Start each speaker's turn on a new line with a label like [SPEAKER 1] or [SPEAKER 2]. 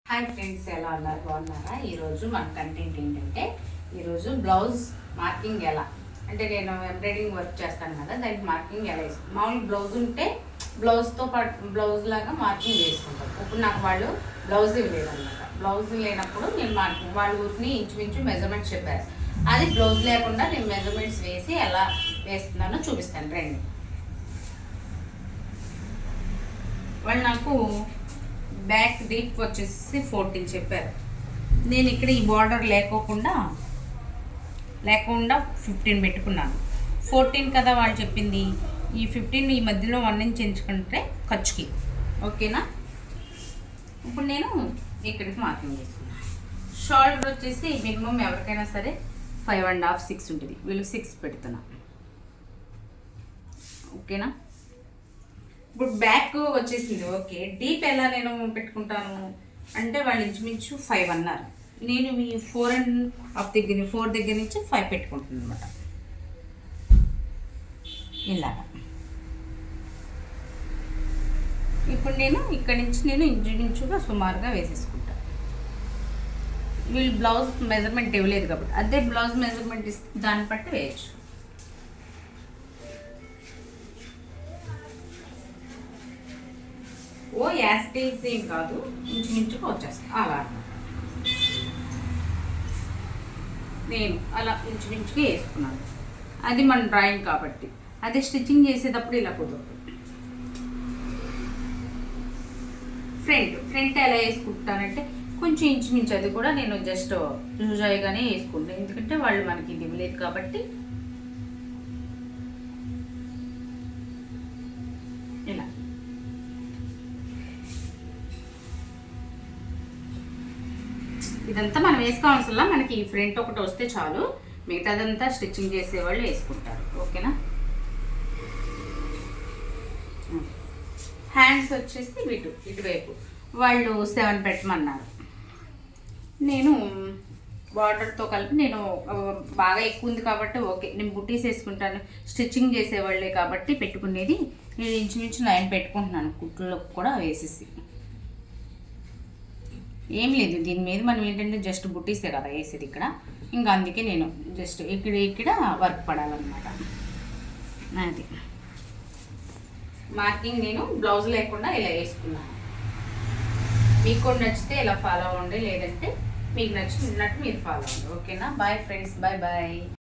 [SPEAKER 1] Hi friends, ఎలా ఉన్నారు? బాగున్నారా? ఈరోజు మన కంటెంట్ ఏంటంటే బ్లౌజ్ మార్కింగ్ ఎలా అంటే నేను ఎంబ్రాయిడింగ్ వర్క్ చేస్తాను కదా, దానికి మార్కింగ్ ఎలా వేసుకుంటాను. మామూలు బ్లౌజ్ ఉంటే బ్లౌజ్తో పాటు బ్లౌజ్ లాగా మార్కింగ్ వేసుకుంటాను. ఇప్పుడు నాకు వాళ్ళు బ్లౌజ్ ఇవ్వలేదన్నమాట. బ్లౌజ్ లేనప్పుడు నేను మార్కింగ్ వాళ్ళ ఊరికి ఇంచుమించు మెజర్మెంట్స్ చెప్పారు. అది బ్లౌజ్ లేకుండా నేను మెజర్మెంట్స్ వేసి ఎలా వేస్తున్నానో చూపిస్తాను. రండి. వాళ్ళు నాకు బ్యాక్ డీప్ వచ్చేసి 14 చెప్పారు. నేను ఇక్కడ ఈ బార్డర్ లేకుండా 15 పెట్టుకున్నాను. 14 కదా వాళ్ళు చెప్పింది. ఈ 15 ఈ మధ్యలో 1 ఇంచ్ ఎంచుకుంటే ఖర్చుకి ఓకేనా. ఇప్పుడు నేను ఇక్కడికి మార్కింగ్ చేసుకున్నాను. షోల్డర్ వచ్చేసి మినిమం ఎవరికైనా సరే 5.5 6 ఉంటుంది. వీళ్ళు 6 పెడుతున్నా ఓకేనా. ఇప్పుడు బ్యాక్ వచ్చేసింది. ఓకే, డీప్ ఎలా నేను పెట్టుకుంటాను అంటే వాళ్ళు ఇంచుమించు 5 అన్నారు. నేను ఈ 4 దగ్గర నుంచి 5 పెట్టుకుంటాను అనమాట. ఇలాగా ఇప్పుడు నేను ఇక్కడ నుంచి ఇంచుమించుగా సుమారుగా వేసేసుకుంటాను. వీళ్ళు బ్లౌజ్ మెజర్మెంట్ ఇవ్వలేదు కాబట్టి అదే బ్లౌజ్ మెజర్మెంట్ ఇస్తే దాన్ని బట్టి వేయచ్చు. యాస్టేజ్ ఏం కాదు, ఇంచుమించుగా వచ్చేస్తాను అలా. నేను అలా ఇంచుమించుగా వేసుకున్నాను. అది మన డ్రాయింగ్ కాబట్టి. అది స్టిచ్చింగ్ చేసేటప్పుడు ఇలా కుదరదు. ఫ్రంట్ ఎలా వేసుకుంటానంటే కొంచెం ఇంచుమించు అది కూడా నేను జస్ట్ యూజాయిగానే వేసుకుంటాను. ఎందుకంటే వాళ్ళు మనకి ఇది ఇవ్వలేదు కాబట్టి. ఇలా ఇదంతా మనం వేసుకోవాల్సిన, మనకి ఫ్రంట్ ఒకటి వస్తే చాలు, మిగతాదంతా స్టిచ్చింగ్ చేసేవాళ్ళు వేసుకుంటారు ఓకేనా. హ్యాండ్స్ వచ్చేసి ఇటువైపు వాళ్ళు 7 పెట్టమన్నారు. నేను బార్డర్తో కలిపి నేను బాగా ఎక్కువ ఉంది కాబట్టి ఓకే, నేను బుట్టీస్ వేసుకుంటాను. స్టిచ్చింగ్ చేసేవాళ్ళే కాబట్టి పెట్టుకునేది. నేను ఇంచుమించు 9 పెట్టుకుంటున్నాను, కుట్లలో కూడా వేసేసి. ఏం లేదు, దీని మీద మనం ఏంటంటే జస్ట్ బుట్టీసే కదా వేసేది ఇక్కడ. ఇంకా అందుకే నేను జస్ట్ ఇక్కడ వర్క్ పడాలన్నమాట. అది మార్కింగ్ నేను బ్లౌజ్ లేకుండా ఇలా వేసుకున్నాను. మీకు కూడా నచ్చితే ఇలా ఫాలో అవ్వండి, లేదంటే మీకు నచ్చినట్టు మీరు ఫాలో అవ్వండి ఓకేనా. Bye friends, bye bye.